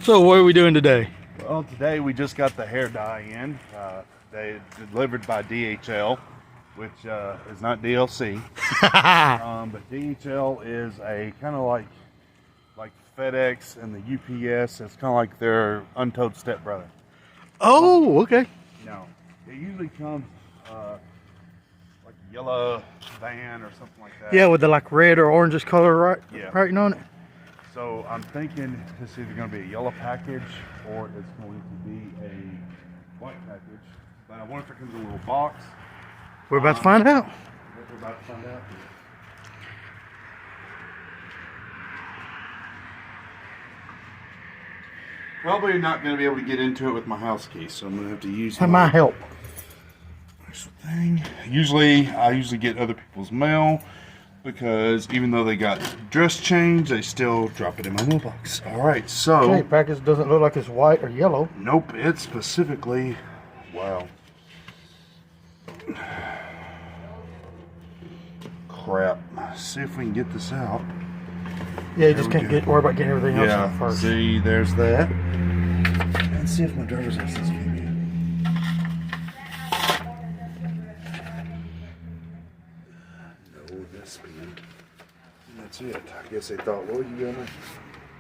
So what are we doing today? Well, today we just got the hair dye in. They delivered by DHL, which is not DLC. But DHL is a kind of like FedEx and the UPS. It's kind of like their untold stepbrother. Oh, okay. No, it usually comes like a yellow van or something like that. Yeah, with the like red or orangish color writing on it. So I'm thinking it's either going to be a yellow package or it's going to be a white package. But I wonder if it comes in a little box. We're about to find out. We're about to find out. Probably not going to be able to get into it with my house key, so I'm going to have to use my help. Thing. I usually get other people's mail because even though they got dress change, they still drop it in my mailbox. All right, so okay, package doesn't look like it's white or yellow. Nope, it's specifically wow. Crap. Let's see if we can get this out. Yeah, you just can't worry about getting everything else out first. See, there's that. Let's see if my driver's license came in. No, this pen. That's it. I guess they thought, well, you gonna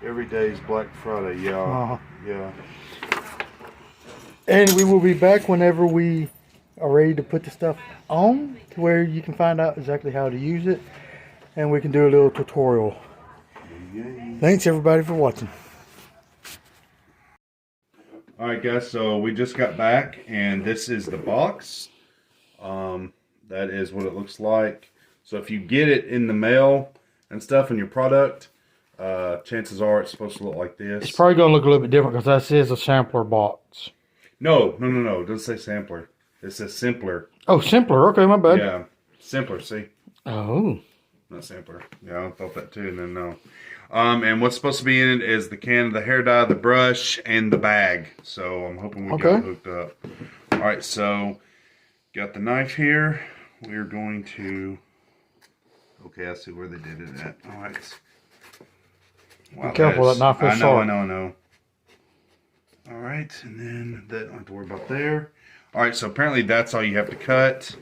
every day's Black Friday. Yeah. Yeah. And we will be back whenever we are ready to put the stuff on to where you can find out exactly how to use it, and we can do a little tutorial. Thanks everybody for watching. Alright guys, so we just got back and this is the box. That is what it looks like. So if you get it in the mail and stuff in your product, chances are it's supposed to look like this. It's probably going to look a little bit different because that is a sampler box. No. It doesn't say sampler. It says simpler. Oh, simpler. Okay, my bad. Yeah, simpler, see? Oh. Not sampler. Yeah, I thought that too, and then no. And what's supposed to be in it is the can of the hair dye, the brush, and the bag. So I'm hoping we got it hooked up. All right, so got the knife here. We're going to. Okay, I see where they did it at. All right. Wow, be careful, that knife is sharp. I know. All right, and then that I don't have to worry about there. All right, so apparently that's all you have to cut.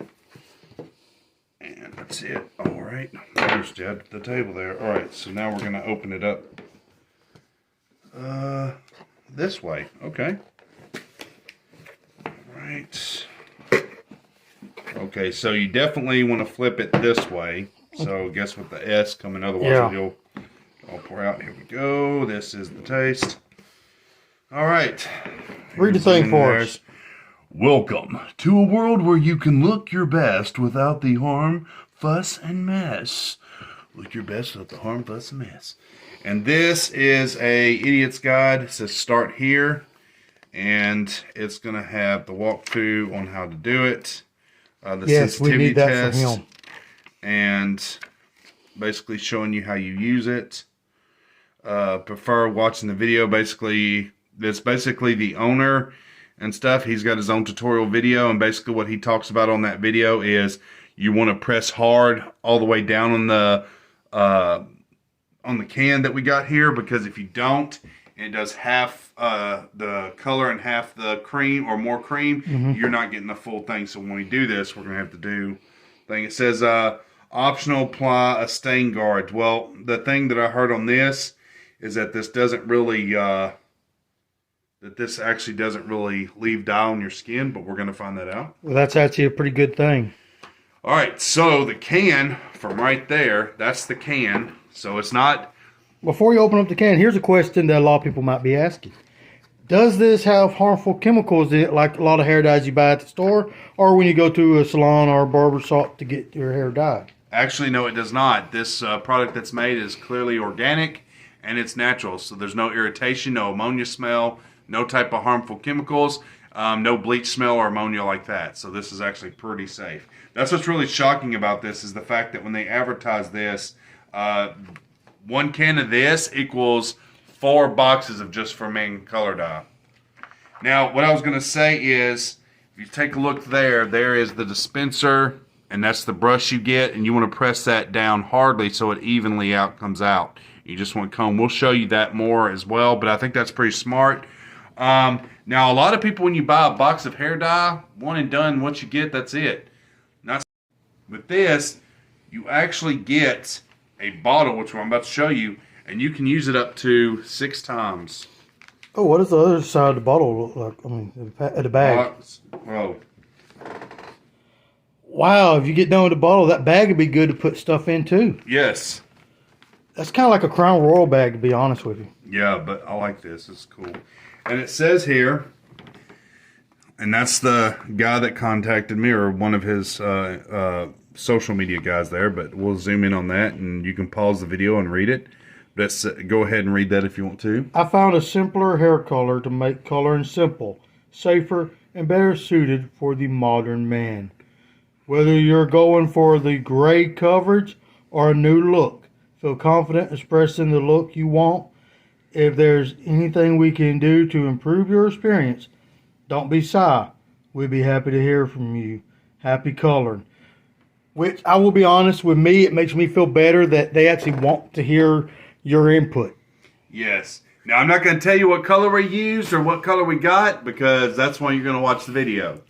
And that's it. All right. There's the table there. All right. So now we're going to open it up this way. Okay. All right. Okay. So you definitely want to flip it this way. So guess what the S coming otherwise you'll all pour out. Here we go. This is the taste. All right. Read the thing for us. Welcome to a world where you can look your best without the harm, fuss, and mess. Look your best without the harm, fuss, and mess. And this is a idiot's guide. It says start here. And it's going to have the walkthrough on how to do it. The sensitivity test. And basically showing you how you use it. Prefer watching the video. Basically, it's basically the owner and stuff. He's got his own tutorial video, and basically what he talks about on that video is you want to press hard all the way down on the can that we got here, because if you don't, and it does half the color and half the cream or more cream, you're not getting the full thing. So when we do this, we're gonna have to do thing. It says optional apply a stain guard. Well, the thing that I heard on this is that this doesn't really this actually doesn't really leave dye on your skin, but we're going to find that out. Well, that's actually a pretty good thing. All right, so the can from right there, that's the can. So it's not... Before you open up the can, here's a question that a lot of people might be asking. Does this have harmful chemicals in it, like a lot of hair dyes you buy at the store, or when you go to a salon or a barber shop to get your hair dyed? Actually, no, it does not. This product that's made is clearly organic, and it's natural. So there's no irritation, no ammonia smell, no type of harmful chemicals, no bleach smell or ammonia like that. So this is actually pretty safe. That's what's really shocking about this, is the fact that when they advertise this, 1 can of this equals 4 boxes of just for men color dye. Now, what I was going to say is, if you take a look there, there is the dispenser and that's the brush you get, and you want to press that down hardly so it evenly comes out. You just want to comb. We'll show you that more as well, but I think that's pretty smart. Now, a lot of people, when you buy a box of hair dye, one and done, what you get, that's it. Not with this, you actually get a bottle, which I'm about to show you, and you can use it up to 6 times. Oh, what does the other side of the bottle look like? I mean, the bag. Whoa. Wow, if you get done with the bottle, that bag would be good to put stuff in too. Yes. That's kind of like a Crown Royal bag, to be honest with you. Yeah, but I like this. It's cool. And it says here, and that's the guy that contacted me, or one of his social media guys there, but we'll zoom in on that, and you can pause the video and read it. Let's go ahead and read that if you want to. I found a simpler hair color to make coloring simple, safer, and better suited for the modern man. Whether you're going for the gray coverage or a new look, feel confident expressing the look you want. If there's anything we can do to improve your experience, don't be shy. We'd be happy to hear from you. Happy coloring. Which, I will be honest, with me, it makes me feel better that they actually want to hear your input. Yes. Now, I'm not going to tell you what color we used or what color we got, because that's why you're going to watch the video.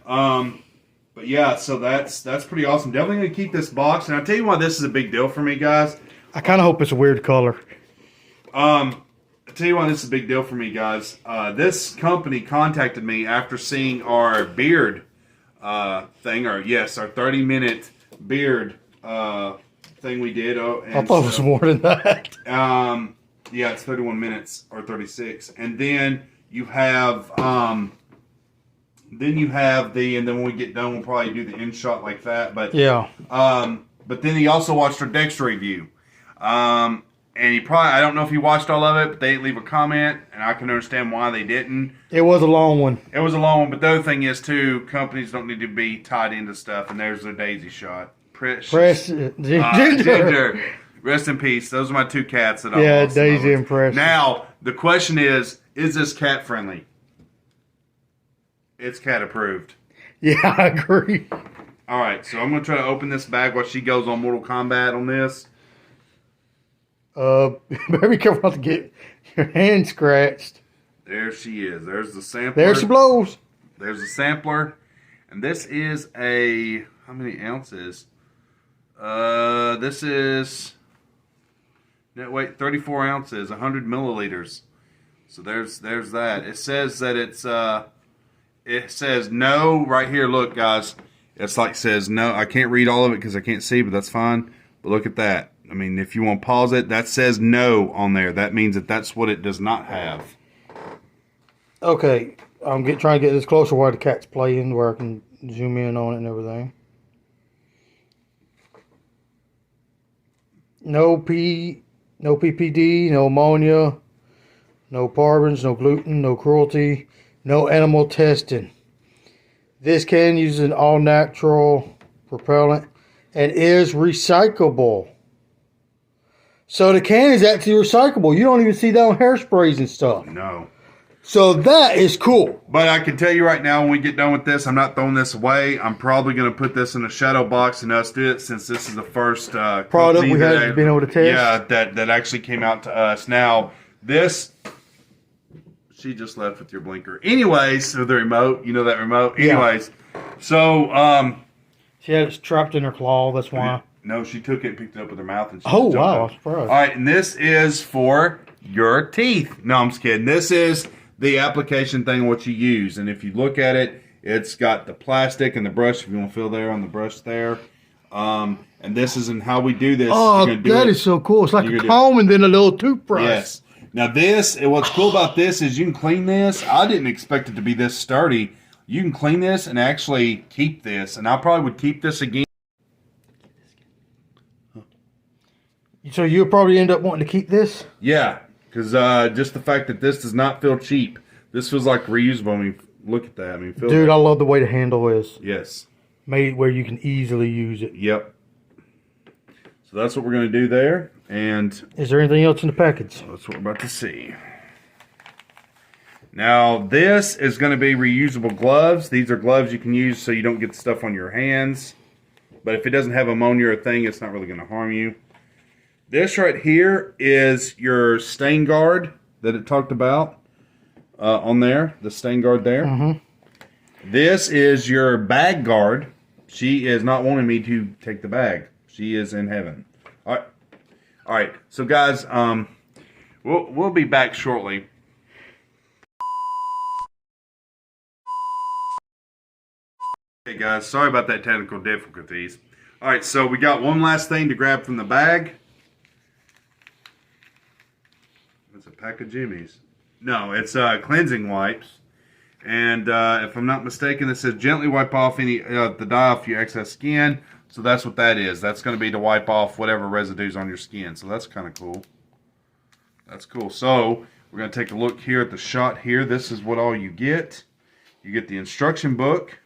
But yeah, so that's pretty awesome. Definitely going to keep this box. And I'll tell you why this is a big deal for me, guys. I kind of hope it's a weird color. I'll tell you why this is a big deal for me, guys. This company contacted me after seeing our beard thing, our 30-minute beard thing we did. I thought it was more than that. Yeah, it's 31 minutes or 36, and then you have and then when we get done, we'll probably do the end shot like that. But yeah. But then he also watched our Dex review. And I don't know if he watched all of it, but they didn't leave a comment, and I can understand why they didn't. It was a long one. It was a long one, but the other thing is, too, companies don't need to be tied into stuff, and there's their daisy shot. Ginger. Rest in peace. Those are my 2 cats that I lost. Daisy and Precious. Now, the question is this cat friendly? It's cat approved. Yeah, I agree. All right, so I'm going to try to open this bag while she goes on Mortal Kombat on this. Better be careful not to get your hand scratched. There she is. There's the sampler. There she blows. There's the sampler. And this is how many ounces? This is, 34 ounces, 100 milliliters. So there's that. It says that it says no right here. Look, guys. It's like says no. I can't read all of it because I can't see, but that's fine. But look at that. I mean, if you want to pause it, that says no on there. That means that that's what it does not have. Okay, I'm trying to get this closer while the cat's playing, where I can zoom in on it and everything. No PPD, no ammonia, no parabens, no gluten, no cruelty, no animal testing. This can use an all-natural propellant and is recyclable. So the can is actually recyclable. You don't even see that on hairsprays and stuff. No. So that is cool. But I can tell you right now, when we get done with this, I'm not throwing this away. I'm probably going to put this in a shadow box and us do it, since this is the first product we haven't been able to test. Yeah, that actually came out to us. Now, this, she just left with your blinker. Anyways, so the remote, you know that remote? Anyways, so she had it trapped in her claw, that's why. No, she took it and picked it up with her mouth. And she wow, I'm surprised. All right, and this is for your teeth. No, I'm just kidding. This is the application thing, what you use. And if you look at it, it's got the plastic and the brush, if you want to feel there on the brush there. And this is in how we do this. Oh, that is so cool. It's like a comb and then a little toothbrush. Yes. Now this, and what's cool about this is you can clean this. I didn't expect it to be this sturdy. You can clean this and actually keep this. And I probably would keep this again. So you'll probably end up wanting to keep this? Yeah, because just the fact that this does not feel cheap. This feels like reusable. I mean, look at that. I mean, dude, I love the way the handle is. Yes. Made where you can easily use it. Yep. So that's what we're going to do there. And is there anything else in the package? That's what we're about to see. Now, this is going to be reusable gloves. These are gloves you can use so you don't get stuff on your hands. But if it doesn't have ammonia or thing, it's not really going to harm you. This right here is your stain guard that it talked about on there. The stain guard there. Mm-hmm. This is your bag guard. She is not wanting me to take the bag. She is in heaven. All right. So guys, we'll be back shortly. Hey guys, sorry about that technical difficulties. All right, so we got one last thing to grab from the bag. It's a pack of Jimmy's. No, it's cleansing wipes. And if I'm not mistaken, it says gently wipe off any the dye off your excess skin. So that's what that is. That's going to be to wipe off whatever residues on your skin. So that's kind of cool. That's cool. So we're going to take a look here at the shot here. This is what all you get. You get the instruction book.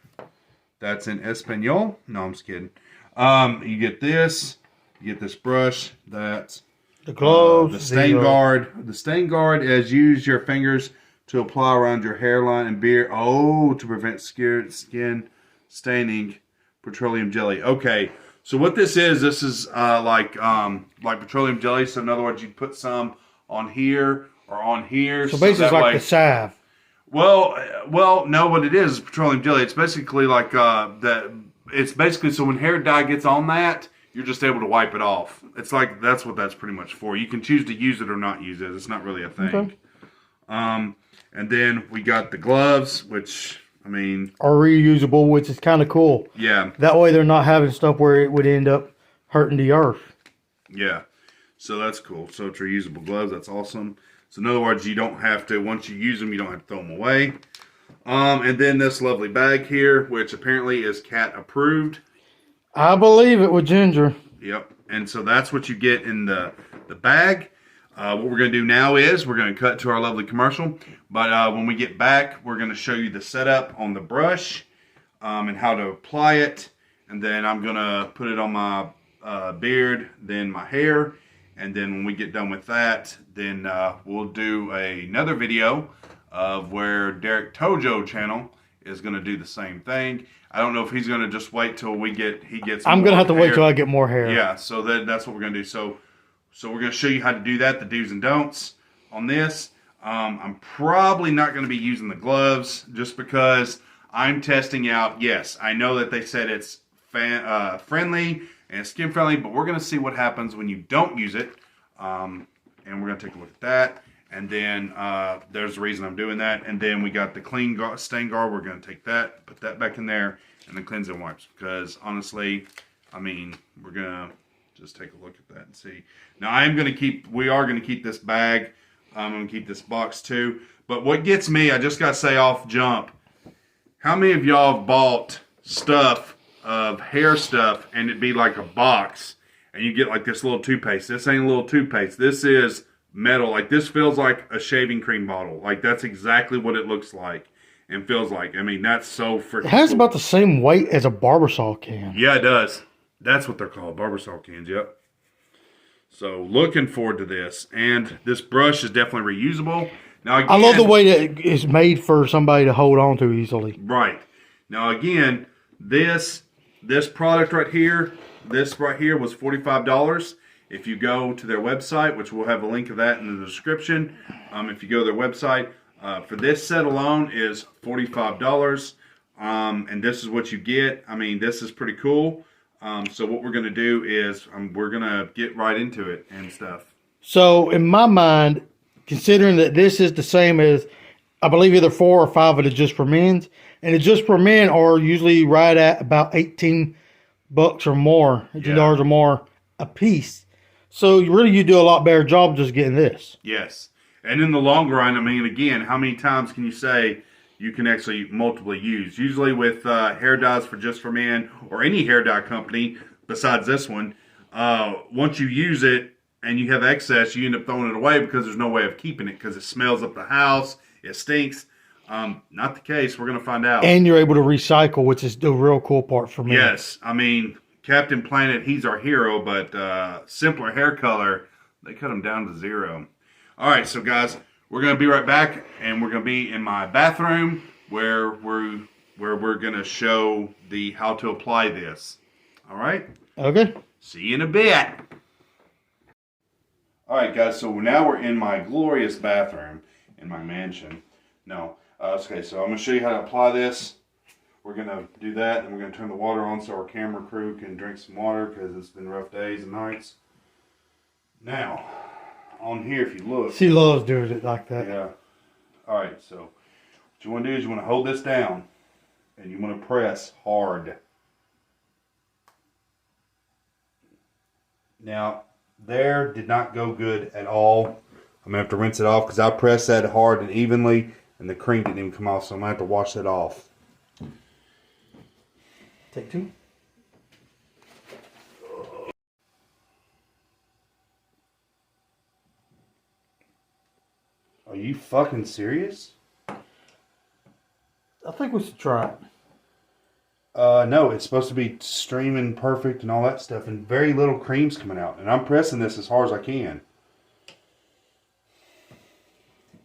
That's in Espanol. No, I'm just kidding. You get this. You get this brush. That's the gloves. The stain guard. The stain guard is use your fingers to apply around your hairline and beard. Oh, to prevent skin staining. Petroleum jelly. Okay, so what this is like petroleum jelly. So in other words, you'd put some on here or on here. So basically, it's like the salve. Well, no. What it is petroleum jelly. It's basically like It's basically so when hair dye gets on that, you're just able to wipe it off. It's like that's what that's pretty much for. You can choose to use it or not use it. It's not really a thing. Okay. And then we got the gloves, which I mean are reusable, which is kind of cool. Yeah. That way they're not having stuff where it would end up hurting the earth. Yeah. So that's cool. So it's reusable gloves. That's awesome. So in other words, you don't have to, once you use them, you don't have to throw them away. And then this lovely bag here, which apparently is cat approved. I believe it with Ginger. Yep. And so that's what you get in the bag. What we're going to do now is we're going to cut to our lovely commercial. But when we get back, we're going to show you the setup on the brush and how to apply it. And then I'm going to put it on my beard, then my hair. And then when we get done with that, then we'll do another video of where Br3ak's DtojoC channel is going to do the same thing. I don't know if he's going to just wait till he gets I'm going to have to wait till I get more hair. Yeah, so that's what we're going to do. So we're going to show you how to do that, the do's and don'ts on this. I'm probably not going to be using the gloves just because I'm testing out. Yes, I know that they said it's friendly and skin friendly, but we're going to see what happens when you don't use it. And we're going to take a look at that. And then there's the reason I'm doing that. And then we got the stain guard. We're going to take that, put that back in there, and the cleansing wipes. Because honestly, I mean, we're going to just take a look at that and see. Now we are going to keep this bag. I'm going to keep this box too. But what gets me, I just got to say off jump, how many of y'all have bought stuff of hair stuff and it'd be like a box and you get like this little toothpaste? This ain't a little toothpaste. This is metal. Like this feels like a shaving cream bottle. Like that's exactly what it looks like and feels like. I mean, that's so freaking It has cool. about the same weight as a barber saw can. Yeah, it does. That's what they're called, barber saw cans. Yep. So looking forward to this. And this brush is definitely reusable. Now again, I love the way that it's made for somebody to hold on to easily. Right. Now again, this product right here, this right here was $45. If you go to their website, which we'll have a link of that in the description, if you go to their website, for this set alone is $45. And this is what you get. I mean, this is pretty cool. So what we're going to do is we're going to get right into it and stuff. So in my mind, considering that this is the same as, I believe either 4 or 5 of the Just for Men's, and the Just for Men are usually right at about $18 or more, $18 or more a piece. So you do a lot better job just getting this. Yes. And in the long run, I mean, again, how many times can you say you can actually multiply use? Usually with hair dyes for Just for Men or any hair dye company besides this one, once you use it and you have excess, you end up throwing it away because there's no way of keeping it because it smells up the house, it stinks. Not the case. We're going to find out. And you're able to recycle, which is the real cool part for me. Yes. I mean, Captain Planet, he's our hero, but simpler hair color, they cut him down to 0. All right, so guys, we're going to be right back, and we're going to be in my bathroom where we're going to show how to apply this. All right. Okay. See you in a bit. All right, guys. So now we're in my glorious bathroom in my mansion. No. Okay, so I'm going to show you how to apply this. We're going to do that, and we're going to turn the water on so our camera crew can drink some water because it's been rough days and nights. Now, on here, if you look. She loves doing it like that. Yeah. All right, so what you want to do is you want to hold this down, and you want to press hard. Now, there did not go good at all. I'm going to have to rinse it off because I pressed that hard and evenly, and the cream didn't even come off, so I'm going to have to wash that off. Take two. Are you fucking serious? I think we should try it. No, it's supposed to be streaming perfect and all that stuff, and very little cream's coming out. And I'm pressing this as hard as I can.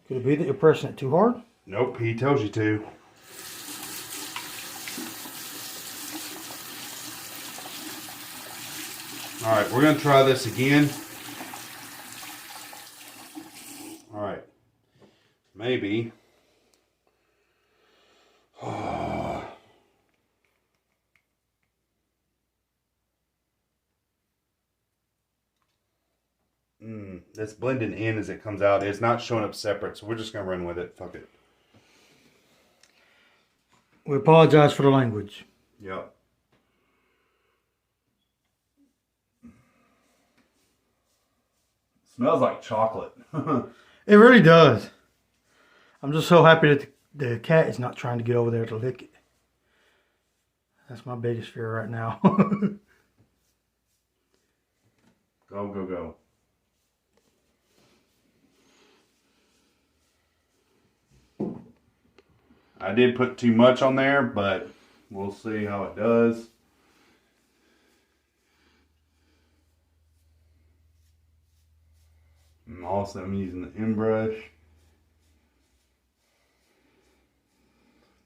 Could it be that you're pressing it too hard? Nope, he tells you to. Alright, we're going to try this again. Alright. Maybe. It's blending in as it comes out. It's not showing up separate, so we're just going to run with it. Fuck it. We apologize for the language. Yep. Smells like chocolate. It really does. I'm just so happy that the cat is not trying to get over there to lick it. That's my biggest fear right now. Go, go, go. I did put too much on there, but we'll see how it does. And also I'm using the end brush.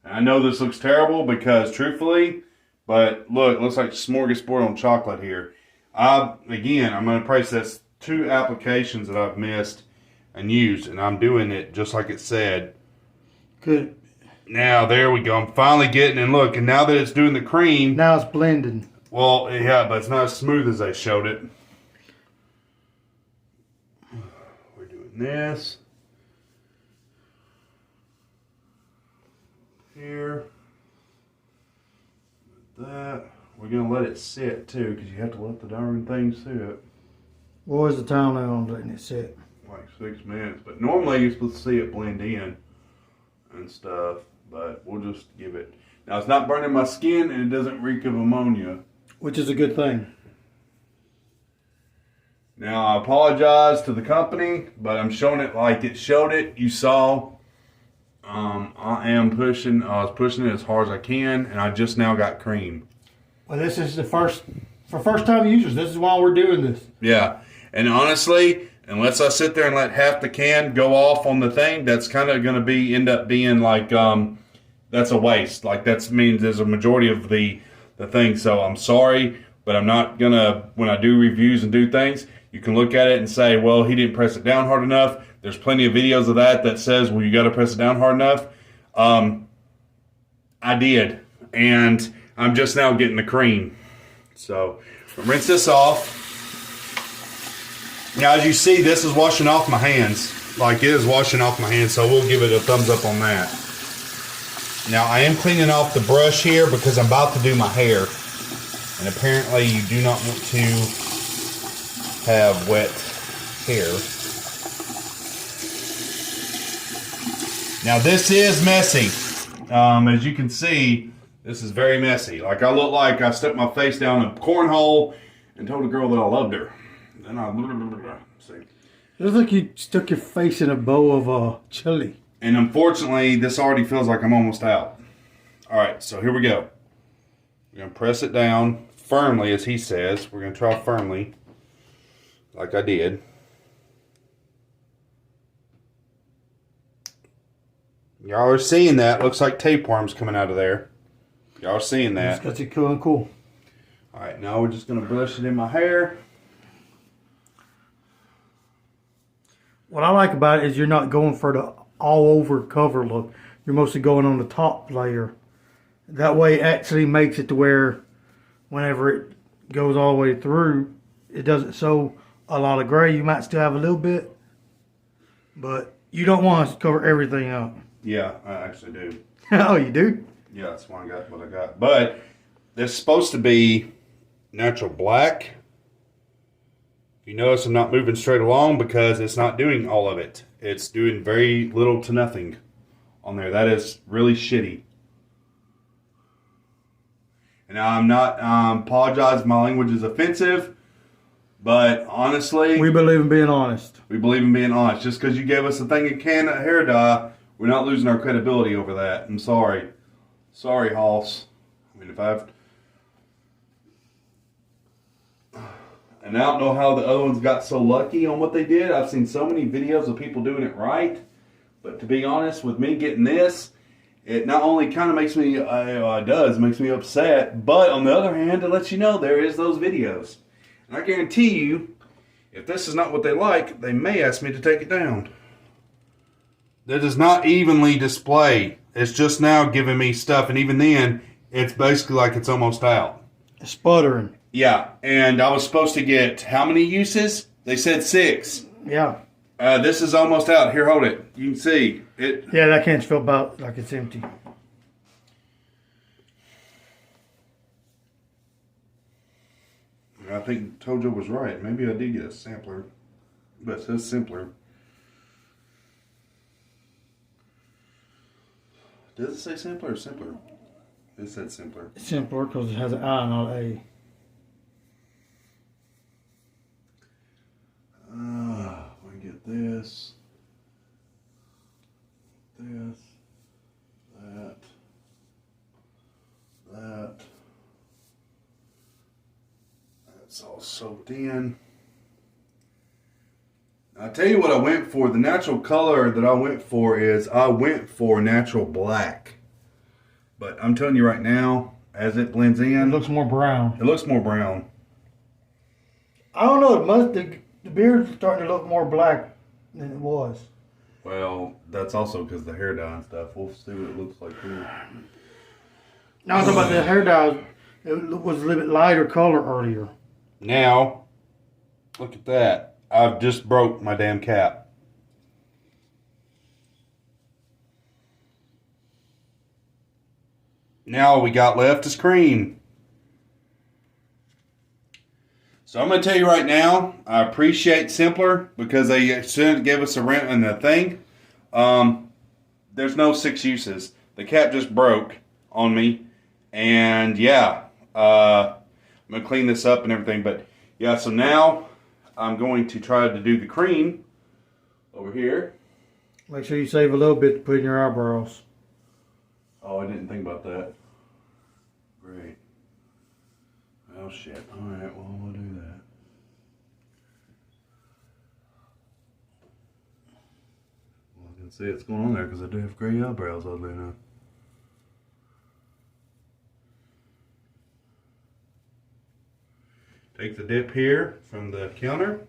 And I know this looks terrible because truthfully, but look, it looks like smorgasbord on chocolate here. Again, I'm going to process 2 applications that I've missed and used, and I'm doing it just like it said. Good. Now, there we go. I'm finally getting, and look, and now that it's doing the cream. Now it's blending. Well, yeah, but it's not as smooth as they showed it. We're doing this. Here. That. We're going to let it sit, too, because you have to let the darn thing sit. What was the time limit on letting it sit? Like 6 minutes. But normally you're supposed to see it blend in and stuff. But we'll just give it. Now, it's not burning my skin, and it doesn't reek of ammonia. Which is a good thing. Now, I apologize to the company, but I'm showing it like it showed it. You saw. I was pushing it as hard as I can, and I just now got cream. Well, this is for first time users. This is why we're doing this. Yeah, and honestly, unless I sit there and let half the can go off on the thing, that's kind of going to end up being like, that's a waste. Like, that means there's a majority of the thing. So I'm sorry, but I'm not going to, when I do reviews and do things, you can look at it and say, well, he didn't press it down hard enough. There's plenty of videos of that says, well, you got to press it down hard enough. I did, and I'm just now getting the cream. So rinse this off. Now, as you see, this is washing off my hands. Like, it is washing off my hands, so we'll give it a thumbs up on that. Now, I am cleaning off the brush here because I'm about to do my hair. And apparently, you do not want to have wet hair. Now, this is messy. As you can see, this is very messy. Like, I look like I stuck my face down a cornhole and told a girl that I loved her. Then I see. It looks like you stuck your face in a bowl of chili. And unfortunately, this already feels like I'm almost out. All right, so here we go. We're going to press it down firmly, as he says. We're going to try firmly, like I did. Y'all are seeing that. Looks like tapeworms coming out of there. Y'all are seeing that. That's cool and cool. All right, now we're just gonna brush it in my hair. What I like about it is you're not going for the all over cover look. You're mostly going on the top layer. That way it actually makes it to where whenever it goes all the way through, it doesn't show a lot of gray. You might still have a little bit, but you don't want to cover everything up. Yeah, I actually do. Oh, you do? Yeah, that's why I got what I got. But this is supposed to be natural black. You notice I'm not moving straight along because it's not doing all of it. It's doing very little to nothing on there. That is really shitty. And I'm not, apologize if my language is offensive, but honestly, We believe in being honest. we believe in being honest. Just because you gave us a thing of can of hair dye, we're not losing our credibility over that. I'm sorry. Sorry, Hoss. I mean, if I've... And I don't know how the other ones got so lucky on what they did. I've seen so many videos of people doing it right. But to be honest, with me getting this, it not only kind of makes me, makes me upset, but on the other hand, it lets you know there is those videos. And I guarantee you, if this is not what they like, they may ask me to take it down. That does not evenly display. It's just now giving me stuff, and even then, it's basically like it's almost out. Sputtering. Yeah, and I was supposed to get how many uses? They said 6. Yeah. This is almost out. Here, hold it. You can see it. Yeah, that can't feel about like it's empty. I think Tojo was right. Maybe I did get a sampler, but it says simpler. Does it say simpler or simpler? It said simpler. Simpler because it has an I, not A. We get this, that, that. That's all soaked in. I'll tell you what I went for. The natural color that I went for is I went for natural black. But I'm telling you right now, as it blends in, It looks more brown. it looks more brown. I don't know. The beard's starting to look more black than it was. Well, that's also because the hair dye and stuff. We'll see what it looks like here. Now I'm talking about the hair dye. It was a little bit lighter color earlier. Now, look at that. I've just broke my damn cap. Now all we got left is cream. So I'm going to tell you right now, I appreciate Simpler because they shouldn't give us a rent and a thing. There's no 6 uses. The cap just broke on me. And yeah, I'm going to clean this up and everything. But yeah, so now I'm going to try to do the cream over here. Make sure you save a little bit to put in your eyebrows. Oh, I didn't think about that. Great. Oh shit. Alright, well, we'll do that. Well, I can see what's going on there because I do have gray eyebrows, oddly enough. Take the dip here from the counter.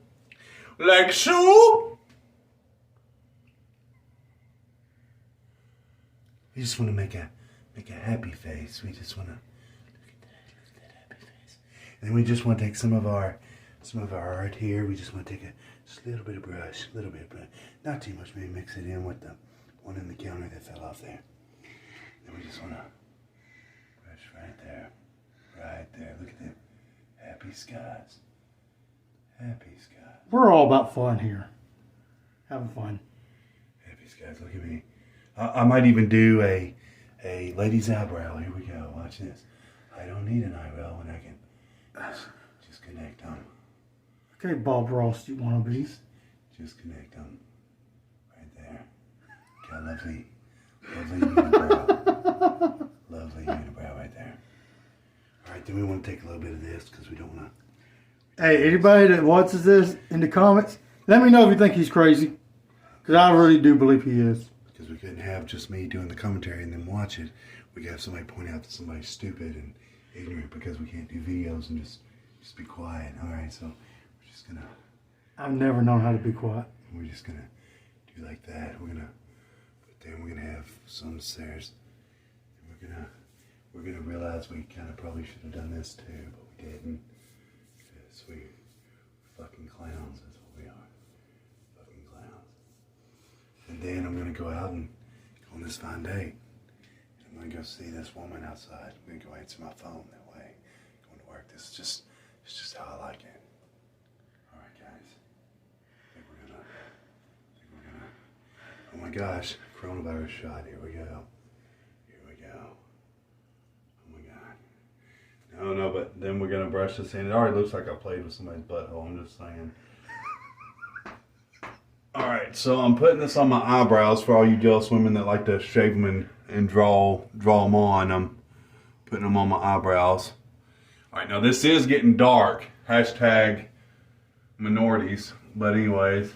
Like so. We just want to make a happy face. We just want to look at that happy face. And then we just want to take some of our art here. We just want to take just a little bit of brush, not too much. Maybe mix it in with the one in the counter that fell off there. Then we just want to brush right there. Look at them happy skies. Happy skies. We're all about fun here. Having fun. Happy skies. Look at me. I might even do a lady's eyebrow. Here we go. Watch this. I don't need an eyebrow when I can just connect them. Okay, Bob Ross, you want to be? Just connect them. Right there. Got a lovely unibrow. Lovely unibrow right there. Alright, then we want to take a little bit of this because we don't want to... Hey, anybody that watches this in the comments, let me know if you think he's crazy. Because I really do believe he is. Because we couldn't have just me doing the commentary and then watch it. We got to have somebody point out that somebody's stupid and ignorant because we can't do videos and just be quiet. All right, so we're just gonna. I've never known how to be quiet. We're just gonna do like that. But then we're gonna have some stairs. And we're gonna realize we kind of probably should have done this too, but we didn't. Because we're fucking clowns. That's what we are. Fucking clowns. And then I'm gonna go out and go on this fine date. I'm gonna go see this woman outside. I'm gonna go answer my phone that way. Going to work. It's just how I like it. All right, guys. I think we're gonna. Oh my gosh, coronavirus shot. Here we go. Here we go. Oh my god. No, but then we're gonna brush this in. It already looks like I played with somebody's butthole. I'm just saying. All right, so I'm putting this on my eyebrows for all you jealous women that like to shave them and draw them on. I'm putting them on my eyebrows. All right, now this is getting dark. Hashtag minorities. But anyways,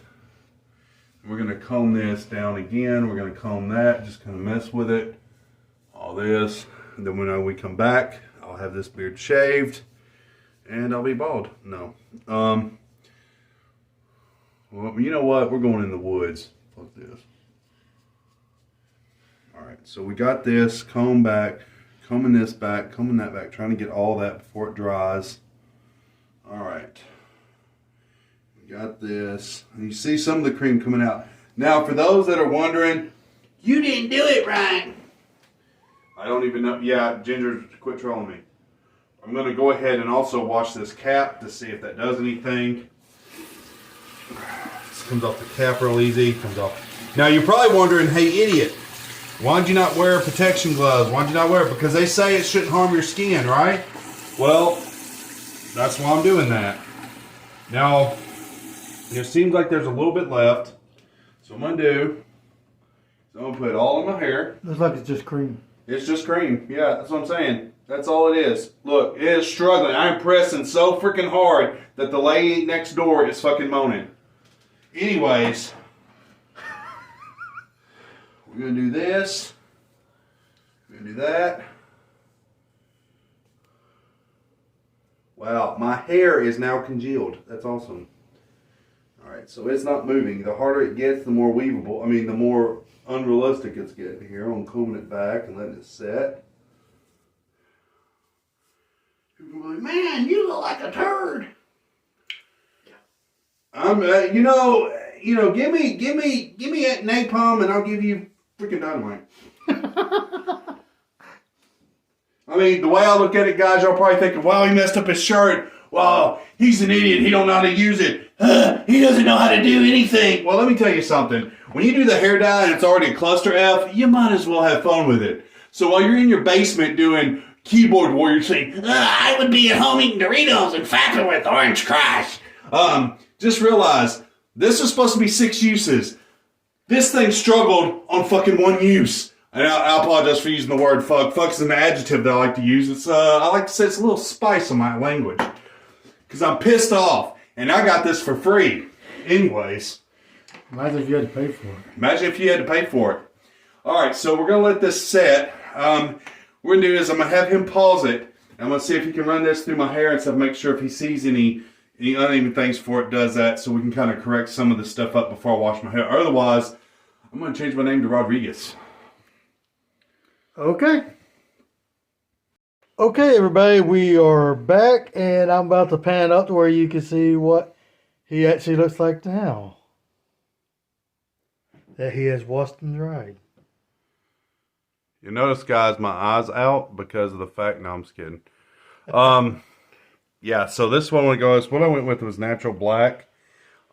we're gonna comb this down again. We're gonna comb that, just kind of mess with it. All this, and then when we come back, I'll have this beard shaved, and I'll be bald. No. Well, you know what? We're going in the woods. Fuck this. Alright, so we got this comb back, combing this back, combing that back, trying to get all that before it dries. Alright. We got this. And you see some of the cream coming out. Now, for those that are wondering, you didn't do it right. I don't even know. Yeah, Ginger, quit trolling me. I'm going to go ahead and also wash this cap to see if that does anything. This comes off the cap real easy. Comes off. Now you're probably wondering, hey idiot, why'd you not wear protection gloves? Why'd you not wear it? Because they say it shouldn't harm your skin, right? Well, that's why I'm doing that. Now, it seems like there's a little bit left. So what I'm going to do is I'm going to put it all in my hair. Looks like it's just cream. It's just cream. Yeah, that's what I'm saying. That's all it is. Look, it is struggling. I'm pressing so freaking hard that the lady next door is fucking moaning. Anyways, we're going to do this. We're going to do that. Wow, my hair is now congealed. That's awesome. Alright, so it's not moving. The harder it gets, the more weavable. I mean, the more unrealistic it's getting here. I'm combing it back and letting it set. People are like, man, you look like a turd. I'm, you know, give me that napalm and I'll give you freaking dynamite. I mean, the way I look at it, guys, y'all probably thinking, wow, he messed up his shirt. Wow, he's an idiot. He don't know how to use it. He doesn't know how to do anything. Well, let me tell you something. When you do the hair dye and it's already a cluster F, you might as well have fun with it. So while you're in your basement doing keyboard warrior saying, I would be at home eating Doritos and fapping with Orange Crush. Just realize, this is supposed to be 6 uses. This thing struggled on fucking 1 use. And I apologize for using the word fuck. Fuck is an adjective that I like to use. It's I like to say it's a little spice on my language. Because I'm pissed off. And I got this for free. Anyways. Imagine if you had to pay for it. Imagine if you had to pay for it. Alright, so we're going to let this set. What we're going to do is I'm going to have him pause it. I'm going to see if he can run this through my hair and stuff. Make sure if he sees any uneven things before it does that. So we can kind of correct some of the stuff up before I wash my hair. Otherwise, I'm going to change my name to Rodriguez. Okay. Okay, everybody, we are back, and I'm about to pan up to where you can see what he actually looks like now. That he has washed and dried. You notice, guys, my eyes out because of the fact. No, I'm just kidding. Yeah, so this one what I went with was natural black.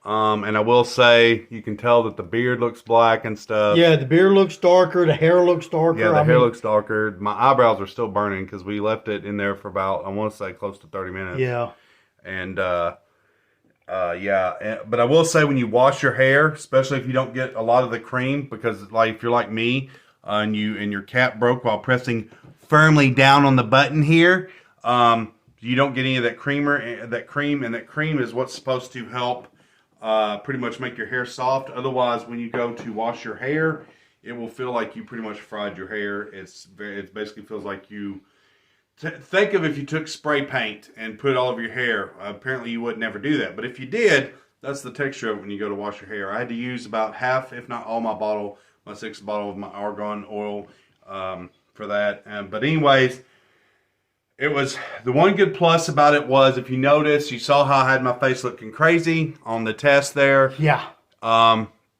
And I will say, you can tell that the beard looks black and stuff. Yeah, the beard looks darker. The hair looks darker. Yeah, the hair looks darker. My eyebrows are still burning because we left it in there for about, I want to say, close to 30 minutes. Yeah. And, yeah. But I will say, when you wash your hair, especially if you don't get a lot of the cream, because like if you're like me, and your cap broke while pressing firmly down on the button here, you don't get any of that cream, and that cream is what's supposed to help pretty much make your hair soft. Otherwise, when you go to wash your hair, it will feel like you pretty much fried your hair. It basically feels like you think of if you took spray paint and put it all over your hair. Apparently you would never do that. But if you did, that's the texture of it when you go to wash your hair. I had to use about half, if not all my 6th bottle of my argan oil for that. But anyways, it was, the one good plus about it was, if you notice, you saw how I had my face looking crazy on the test there. Yeah.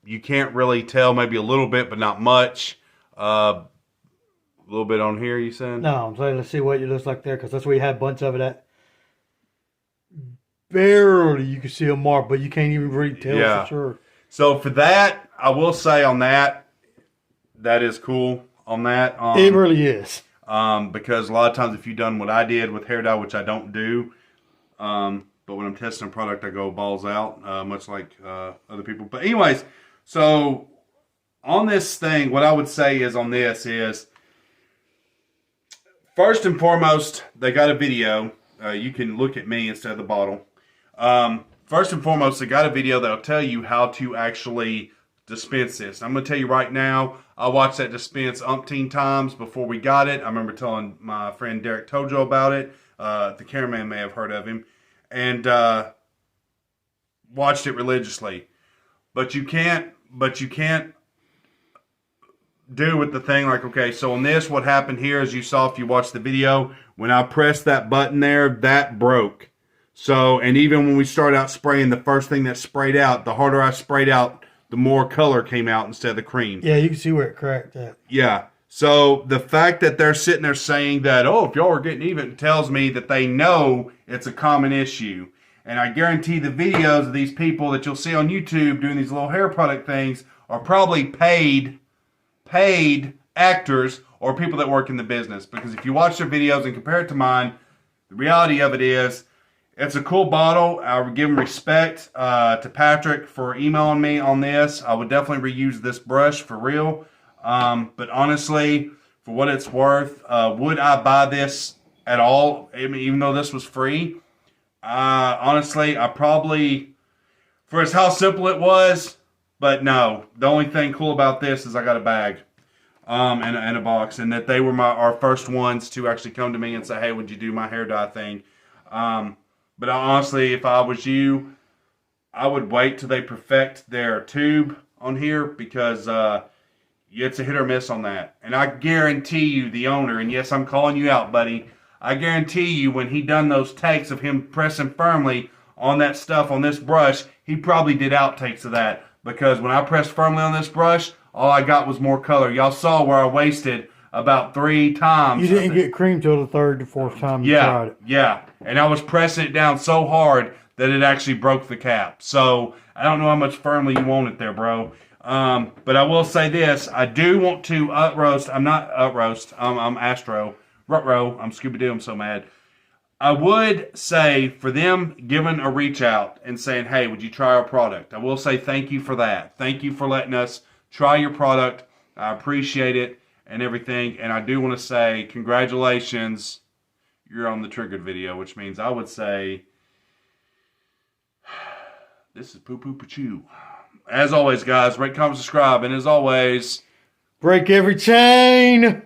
You can't really tell, maybe a little bit, but not much. A little bit on here, you said? No, I'm saying let's see what it looks like there, because that's where you had a bunch of it at. Barely you can see a mark, but you can't even really tell for sure. So for that, I will say on that, that is cool on that. It really is. Because a lot of times if you've done what I did with hair dye, which I don't do, but when I'm testing a product, I go balls out, much like other people. But anyways, so on this thing, what I would say is on this is, first and foremost, they got a video. You can look at me instead of the bottle. First and foremost, they got a video that'll tell you how to actually dispense this. I'm going to tell you right now, I watched that dispense umpteen times before we got it. I remember telling my friend Br3ak's DtojoC about it. The cameraman may have heard of him. And watched it religiously. But you can't do with the thing like, okay, so on this, what happened here, as you saw if you watched the video, when I pressed that button there, that broke. So, and even when we started out spraying, the first thing that sprayed out, the harder I sprayed out, the more color came out instead of the cream. Yeah, you can see where it cracked at. Yeah. So the fact that they're sitting there saying that, oh, if y'all are getting even, tells me that they know it's a common issue. And I guarantee the videos of these people that you'll see on YouTube doing these little hair product things are probably paid actors or people that work in the business. Because if you watch their videos and compare it to mine, the reality of it is, it's a cool bottle. I would give him respect to Patrick for emailing me on this. I would definitely reuse this brush for real. But honestly, for what it's worth, would I buy this at all? I mean, even though this was free, honestly, I probably, for as how simple it was, but no. The only thing cool about this is I got a bag and a box, and that they were our first ones to actually come to me and say, hey, would you do my hair dye thing? But honestly, if I was you, I would wait till they perfect their tube on here, because it's a hit or miss on that. And I guarantee you, the owner, and yes, I'm calling you out, buddy, I guarantee you when he done those takes of him pressing firmly on that stuff on this brush, he probably did outtakes of that. Because when I pressed firmly on this brush, all I got was more color. Y'all saw where I wasted about 3 times. You didn't get cream till the 3rd to 4th time you tried it. Yeah, and I was pressing it down so hard that it actually broke the cap. So I don't know how much firmly you want it there, bro. But I will say this: I do want to roast. I'm not roast. I'm Astro. Rut-row. I'm Scooby-Doo. I'm so mad. I would say for them giving a reach out and saying, hey, would you try our product? I will say thank you for that. Thank you for letting us try your product. I appreciate it and everything. And I do want to say congratulations. You're on the triggered video, which means I would say this is poo-poo-pachoo. As always, guys, rate, comment, subscribe. And as always, break every chain.